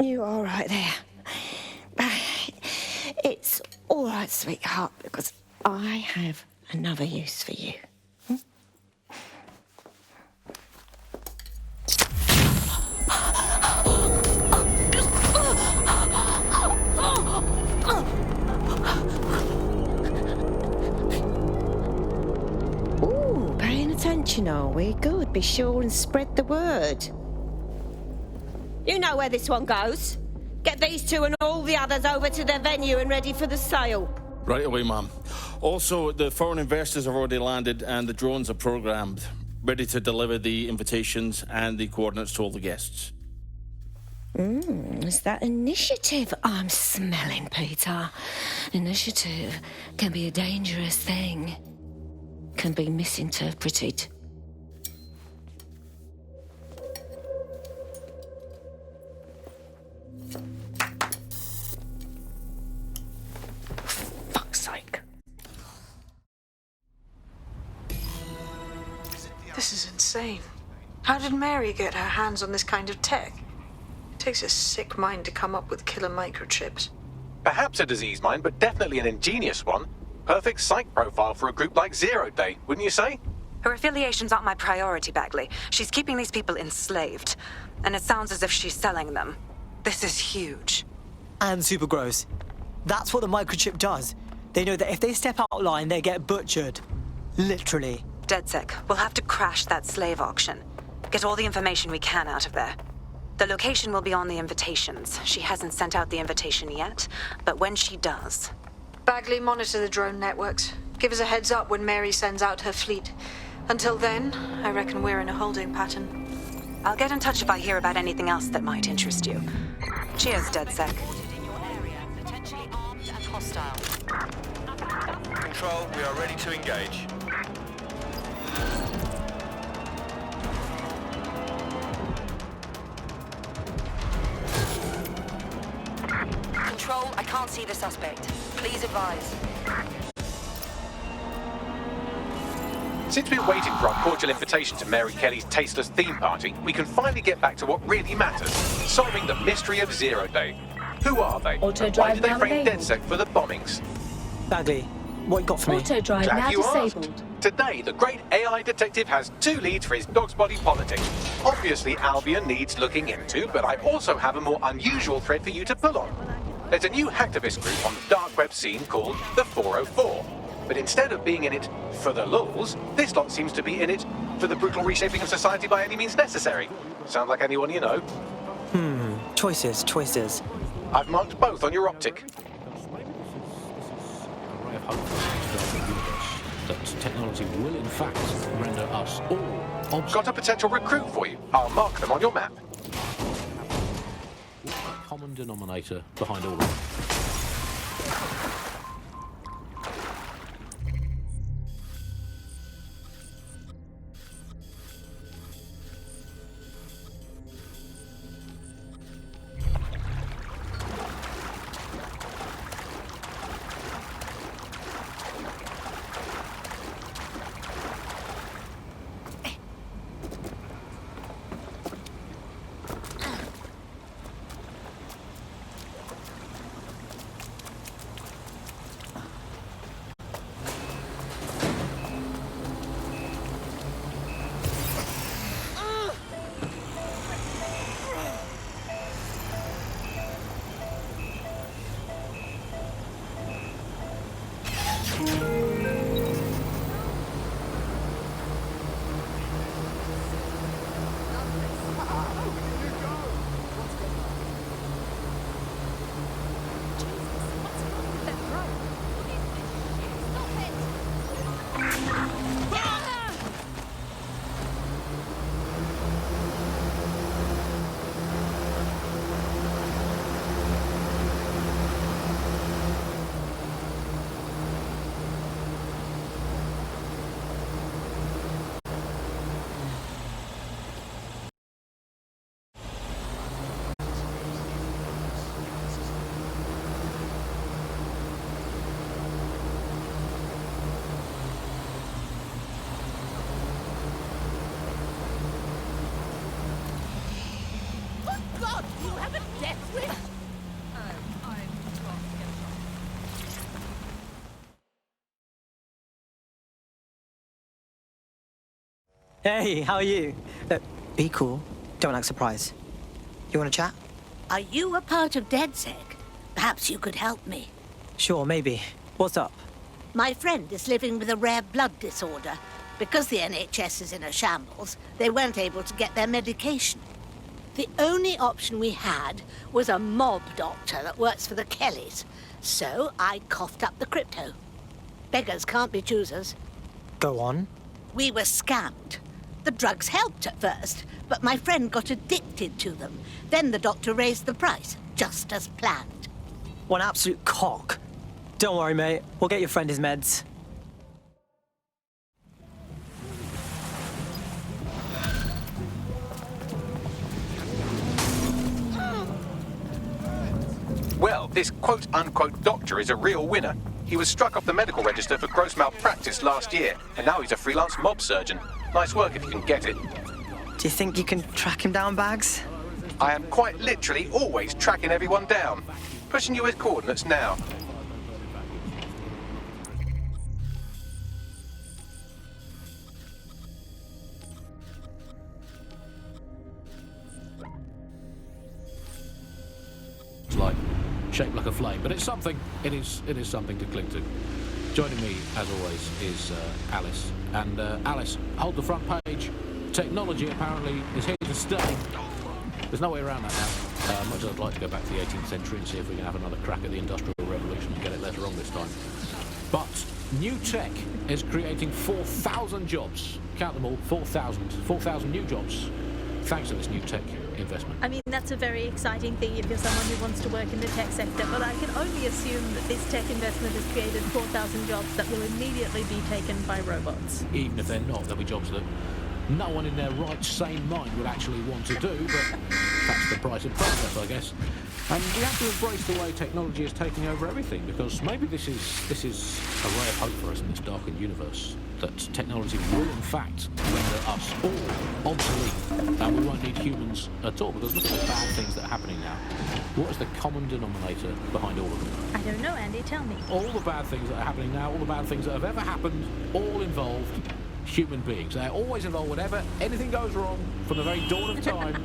You're all right there. It's all right, sweetheart, because I have another use for you. Ooh, paying attention, are we? Good. Be sure and spread the word. You know where this one goes. Get these two and all the others over to their venue and ready for the sale. Right away, ma'am. Also, the foreign investors have already landed and the drones are programmed, ready to deliver the invitations and the coordinates to all the guests. Is that initiative I'm smelling, Peter? Initiative can be a dangerous thing. Can be misinterpreted. Fuck's sake. This is insane. How did Mary get her hands on this kind of tech? It takes a sick mind to come up with killer microchips. Perhaps a disease mind, but definitely an ingenious one. Perfect psych profile for a group like Zero Day, wouldn't you say? Her affiliations aren't my priority, Bagley. She's keeping these people enslaved. And it sounds as if she's selling them. This is huge. And super gross. That's what the microchip does. They know that if they step out of line, they get butchered. Literally. DedSec, we'll have to crash that slave auction. Get all the information we can out of there. The location will be on the invitations. She hasn't sent out the invitation yet, but when she does... Bagley, monitor the drone networks. Give us a heads up when Mary sends out her fleet. Until then, I reckon we're in a holding pattern. I'll get in touch if I hear about anything else that might interest you. Cheers, DedSec. Potentially armed and hostile. Control, we are ready to engage. Control, I can't see the suspect. Please advise. Since we're waiting for our cordial invitation to Mary Kelly's tasteless theme party, we can finally get back to what really matters, solving the mystery of Zero Day. Who are they? And why did they frame DedSec for the bombings? Bagley, what you got for me? Auto-drive now disabled. Asked. Today, the great AI detective has 2 leads for his dog's body politics. Obviously, Albion needs looking into, but I also have a more unusual thread for you to pull on. There's a new hacktivist group on the dark web scene called the 404. But instead of being in it for the lulz, this lot seems to be in it for the brutal reshaping of society by any means necessary. Sound like anyone you know? Choices. I've marked both on your optic. That technology will, in fact, render us all obsolete. Got a potential recruit for you. I'll mark them on your map. Common denominator behind all of it. God, you have a death wish? Hey, how are you? Be cool. Don't act surprised. You want to chat? Are you a part of DedSec? Perhaps you could help me. Sure, maybe. What's up? My friend is living with a rare blood disorder. Because the NHS is in a shambles, they weren't able to get their medication. The only option we had was a mob doctor that works for the Kellys. So I coughed up the crypto. Beggars can't be choosers. Go on. We were scammed. The drugs helped at first, but my friend got addicted to them. Then the doctor raised the price, just as planned. What an absolute cock. Don't worry, mate. We'll get your friend his meds. Well, this quote-unquote doctor is a real winner. He was struck off the medical register for gross malpractice last year, and now he's a freelance mob surgeon. Nice work if you can get it. Do you think you can track him down, Bags? I am quite literally always tracking everyone down. Pushing you his coordinates now. It's like shaped like a flame, but it's something. It is something to cling to. Joining me, as always, is Alice. And Alice, hold the front page. Technology apparently is here to stay. There's no way around that now. Much as I'd like to go back to the 18th century and see if we can have another crack at the Industrial Revolution and get it later on this time. But new tech is creating 4,000 jobs. Count them all, 4,000. 4,000 new jobs, thanks to this new tech investment. I mean, that's a very exciting thing if you're someone who wants to work in the tech sector, but I can only assume that this tech investment has created 4,000 jobs that will immediately be taken by robots. Even if they're not, there'll be jobs that no one in their right sane mind would actually want to do, but that's the price of progress, I guess. And we have to embrace the way technology is taking over everything, because maybe this is a ray of hope for us in this darkened universe, that technology will in fact render us all obsolete, and we won't need humans at all, because look at the bad things that are happening now. What is the common denominator behind all of them? I don't know, Andy, tell me. All the bad things that are happening now, all the bad things that have ever happened, all involved human beings. They're always involved whenever anything goes wrong from the very dawn of time.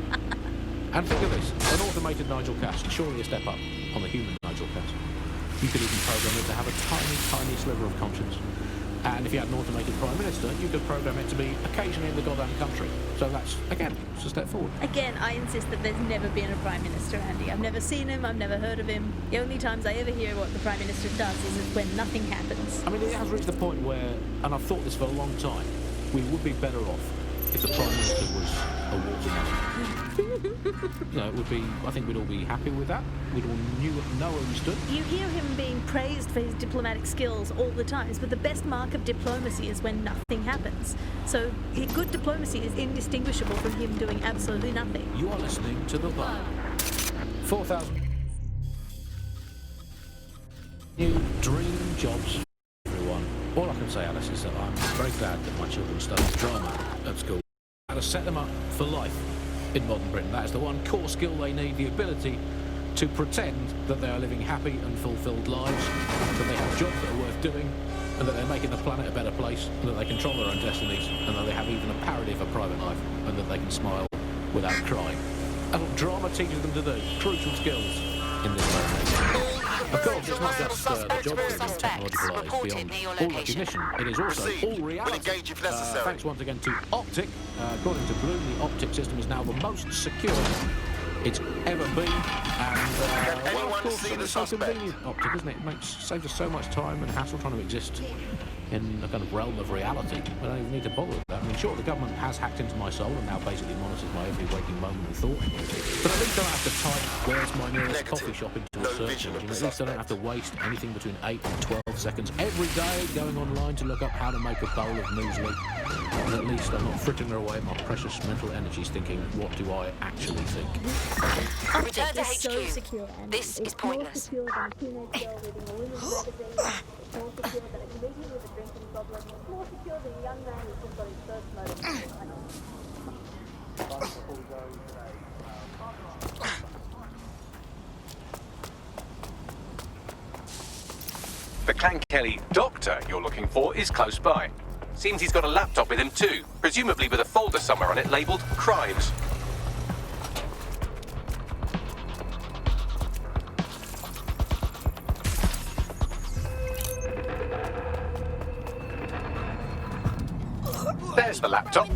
And think of this, an automated Nigel Cass, surely a step up on the human Nigel Cass. You could even program it to have a tiny, tiny sliver of conscience. And if you had an automated Prime Minister, you could program it to be occasionally in the goddamn country. So that's, again, it's a step forward. Again, I insist that there's never been a Prime Minister, Andy. I've never seen him, I've never heard of him. The only times I ever hear what the Prime Minister does is when nothing happens. I mean, it has reached the point where, and I've thought this for a long time, we would be better off if the Prime Minister was a waterman. No, it would be, I think we'd all be happy with that. We'd all know where we stood. You hear him being praised for his diplomatic skills all the time, but the best mark of diplomacy is when nothing happens. So good diplomacy is indistinguishable from him doing absolutely nothing. You are listening to The Bug. 4,000 new dream jobs for everyone. All I can say, Alice, is that I'm very glad that my children studied drama at school. How to set them up for life in modern Britain. That is the one core skill they need, the ability to pretend that they are living happy and fulfilled lives, that they have jobs that are worth doing, and that they're making the planet a better place, and that they control their own destinies, and that they have even a parody of a private life, and that they can smile without crying. That's what drama teaches them to do. Crucial skills in this moment. Of course, it's not just the job that technological eyes beyond all recognition. It is also all reality. Thanks once again to Optic. According to Bloom, the Optic system is now the most secure it's ever been. And, well, of course, it's so convenient, Optic, isn't it? It saves us so much time and hassle trying to exist in a kind of realm of reality. I don't even need to bother with that. I mean, sure, the government has hacked into my soul and now basically monitors my every waking moment and thought. But at least I don't have to type where's my nearest coffee shop into a search engine. At least I don't have to waste anything between 8 and 12 seconds every day going online to look up how to make a bowl of muesli. And at least I'm not frittering away my precious mental energies thinking, what do I actually think? Return to HQ. So secure, and This is pointless. More secure than a teenage girl reading a women's magazine. More secure than a comedian with a drinking problem. More secure than a young man who just got his first motor. The Clan Kelly doctor you're looking for is close by. Seems he's got a laptop with him too, presumably with a folder somewhere on it labelled Crimes. There's the laptop.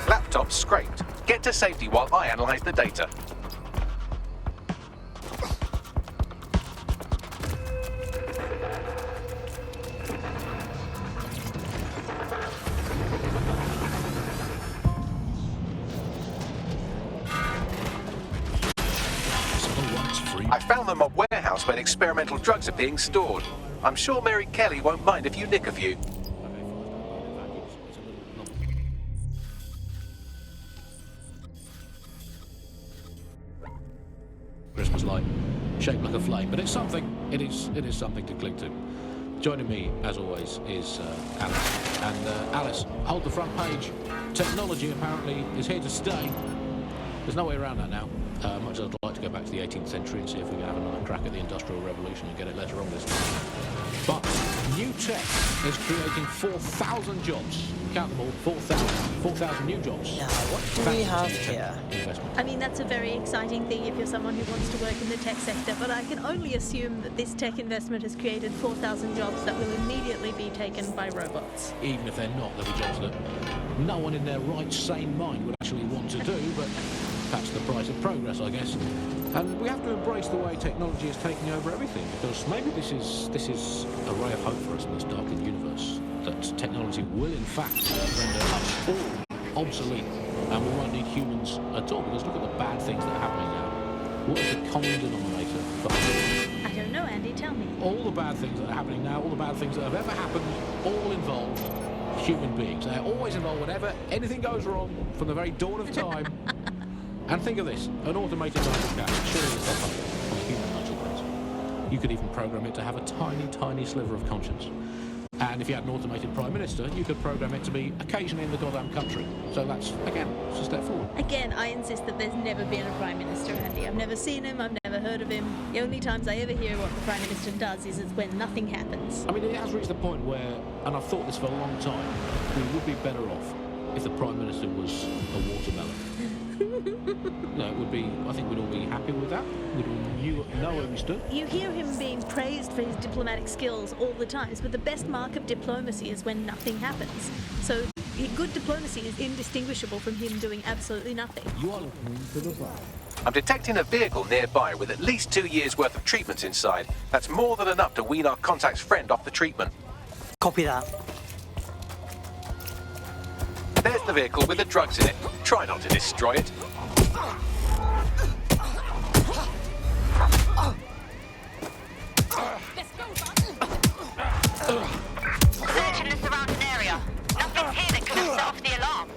Laptop scraped. Get to safety while I analyse the data. I found the mob warehouse where experimental drugs are being stored. I'm sure Mary Kelly won't mind if you nick a few. Christmas light, shaped like a flame, but it's something. It is something to cling to. Joining me, as always, is Alice. And Alice, hold the front page. Technology apparently is here to stay. There's no way around that now. Much as I'd like to go back to the 18th century and see if we can have another crack at the Industrial Revolution and get it later on this time. But new tech is creating 4,000 jobs. Count them all, 4,000 new jobs. Now, what do we have here? I mean, that's a very exciting thing if you're someone who wants to work in the tech sector, but I can only assume that this tech investment has created 4,000 jobs that will immediately be taken by robots. Even if they're not, there'll be jobs that no one in their right, sane mind would actually want to do, but that's the price of progress, I guess. And we have to embrace the way technology is taking over everything, because maybe this is a ray of hope for us in this darkened universe, that technology will in fact render us all obsolete, and we won't need humans at all, because look at the bad things that are happening now. What is the common denominator for all? I don't know, Andy, tell me. All the bad things that are happening now, all the bad things that have ever happened, all involve human beings. They're always involved whenever anything goes wrong from the very dawn of time. And think of this, an automated nigel cat surely is not on a human nigel brain. You could even program it to have a tiny, tiny sliver of conscience. And if you had an automated Prime Minister, you could program it to be occasionally in the goddamn country. So that's, again, it's a step forward. Again, I insist that there's never been a Prime Minister, Andy. I've never seen him, I've never heard of him. The only times I ever hear what the Prime Minister does is when nothing happens. I mean, it has reached the point where, and I've thought this for a long time, we would be better off if the Prime Minister was a watermelon. No, it would be, I think we'd all be happier. happy with that. We knew where we stood. You hear him being praised for his diplomatic skills all the time, but the best mark of diplomacy is when nothing happens. So good diplomacy is indistinguishable from him doing absolutely nothing. You are listening to the Bug. I'm detecting a vehicle nearby with at least 2 years' worth of treatments inside. That's more than enough to wean our contact's friend off the treatment. Copy that. There's the vehicle with the drugs in it. Try not to destroy it. Searching the surrounding area. Nothing's here that could have set off the alarm.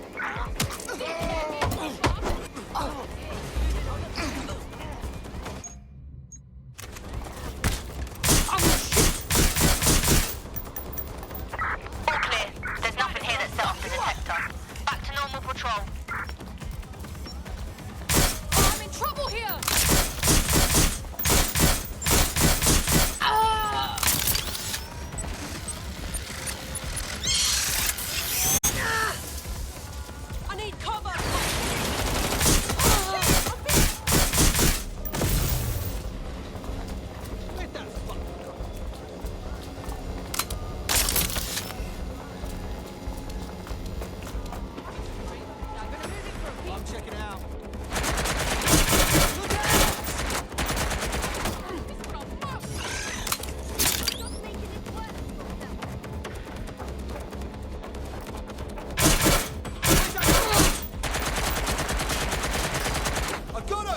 All clear. There's nothing here that set off the detector. Back to normal patrol. I'm in trouble here! I need cover! I'm checking out. I got him!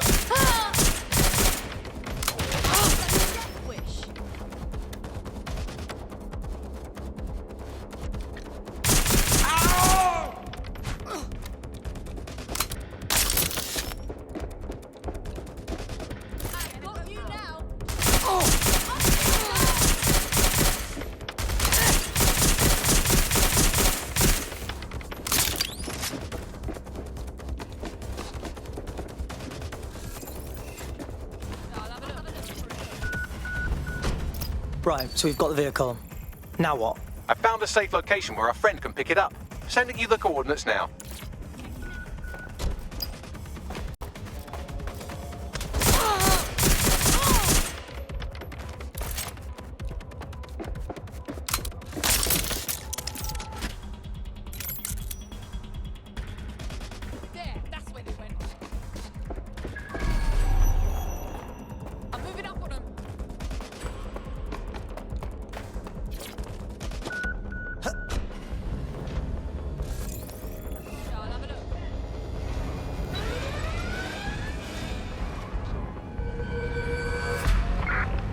Right, so we've got the vehicle. Now what? I found a safe location where our friend can pick it up. Sending you the coordinates now. There, that's where they went. I'm moving up on them. I'll have a look.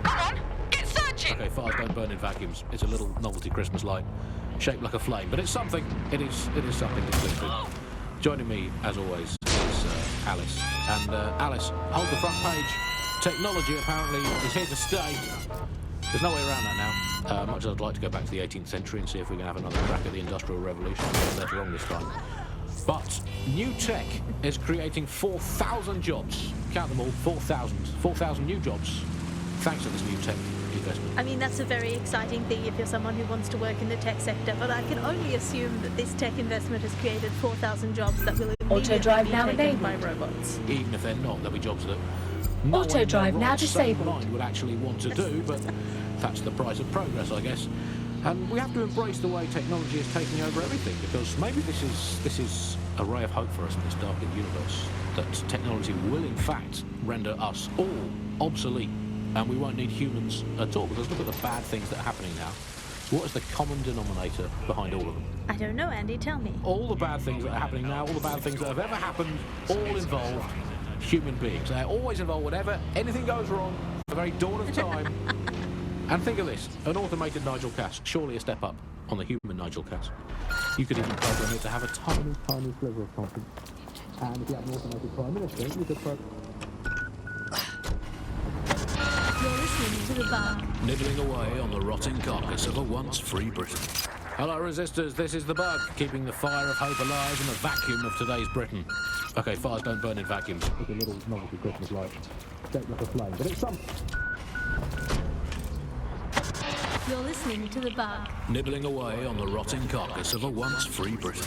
Come on, get searching! Okay, fires don't burn in vacuums. It's a little novelty Christmas light, shaped like a flame, but it's something. It is something distinctive. Joining me, as always, is Alice. And Alice, hold the front page. Technology apparently is here to stay. There's no way around that now. Much as I'd like to go back to the 18th century and see if we can have another crack at the Industrial Revolution. That's wrong this time. But new tech is creating 4,000 jobs. Count them all, 4,000. 4,000 new jobs, thanks to this new tech investment. I mean, that's a very exciting thing if you're someone who wants to work in the tech sector, but I can only assume that this tech investment has created 4,000 jobs that will immediately be taken by robots. Even if they're not, there'll be jobs that no Auto drive one in their now right disabled. sane mind would actually want to do, but that's the price of progress, I guess. And we have to embrace the way technology is taking over everything, because maybe this is a ray of hope for us in this darkened universe, that technology will in fact render us all obsolete, and we won't need humans at all. Because look at the bad things that are happening now. What is the common denominator behind all of them? I don't know, Andy, tell me. All the bad things that are happening now, all the bad things that have ever happened, all involve human beings. They're always involved whenever anything goes wrong, the very dawn of time. And think of this, an automated Nigel Cass, surely a step up on the human Nigel Cass. You could even program it to have a tiny, tiny sliver of conscience. And if you have an automated Prime Minister, you could program... You're listening to The Bug. Nibbling away on the rotting carcass of a once free Britain. Hello, resistors, this is The Bug, keeping the fire of hope alive in the vacuum of today's Britain. Okay, fires don't burn in vacuums. It's a little novelty Christmas light, shaped like a flame, but it's something. You're listening to The Bug. Nibbling away on the rotting carcass of a once free Britain.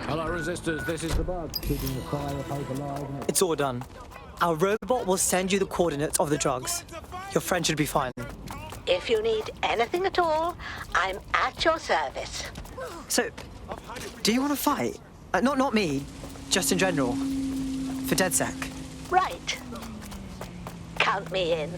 Hello, resistors, this is The Bug, keeping the fire of hope alive in It's all done. Our robot will send you the coordinates of the drugs. Your friend should be fine. If you need anything at all, I'm at your service. So, do you want to fight? Not me, just in general. For DedSec. Right. Count me in.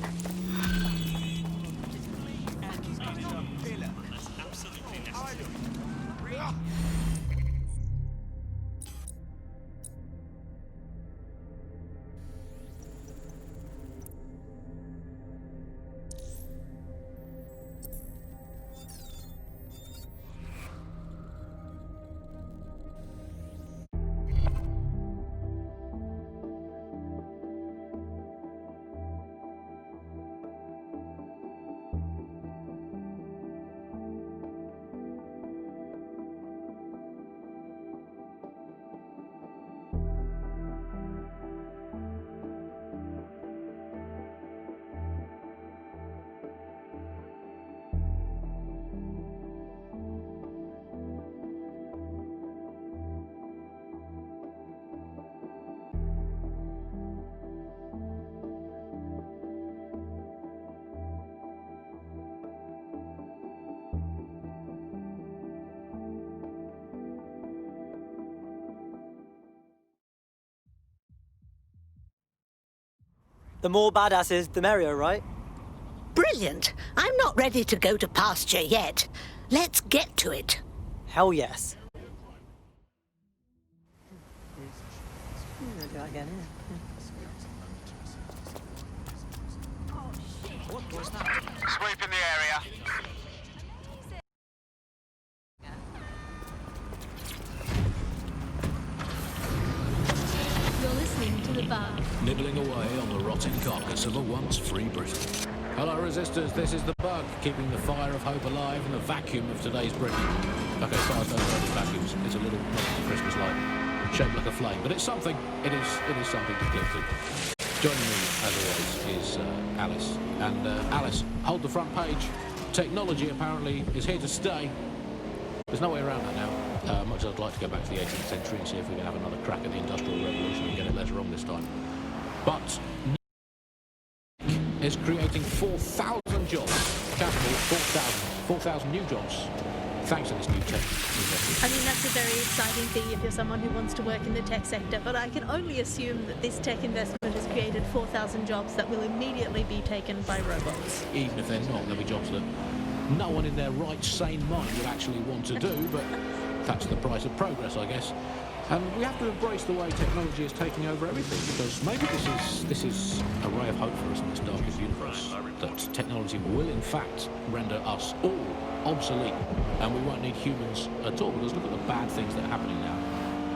The more badasses, the merrier, right? Brilliant. I'm not ready to go to pasture yet. Let's get to it. Hell yes. Sweep in the area. You're listening to The Bug. Nibbling away on the rotting carcass of a once free Britain. Hello, resistors. This is The Bug, keeping the fire of hope alive in the vacuum of today's Britain. Okay, SARS don't know the vacuums. It's a little Christmas light, shaped like a flame, but it's something. It is something to cling to. Joining me, as always, is Alice. And Alice, hold the front page. Technology apparently is here to stay. There's no way around that now. Much as I'd like to go back to the 18th century and see if we can have another crack at the Industrial Revolution and get it less wrong this time. But is creating 4,000 jobs. Capital, 4,000 new jobs. Thanks to this new tech investment. I mean, that's a very exciting thing if you're someone who wants to work in the tech sector, but I can only assume that this tech investment has created 4,000 jobs that will immediately be taken by robots. Even if they're not, there'll be jobs that no one in their right, sane mind would actually want to do, but that's the price of progress, I guess. And we have to embrace the way technology is taking over everything, because maybe this is a ray of hope for us in this darkest universe, that technology will in fact render us all obsolete, and we won't need humans at all, because look at the bad things that are happening now.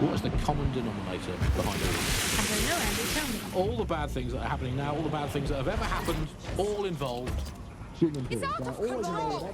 What is the common denominator behind all this? I don't know, Andy, tell me. All the bad things that are happening now, all the bad things that have ever happened, all involved human beings. It's out of control!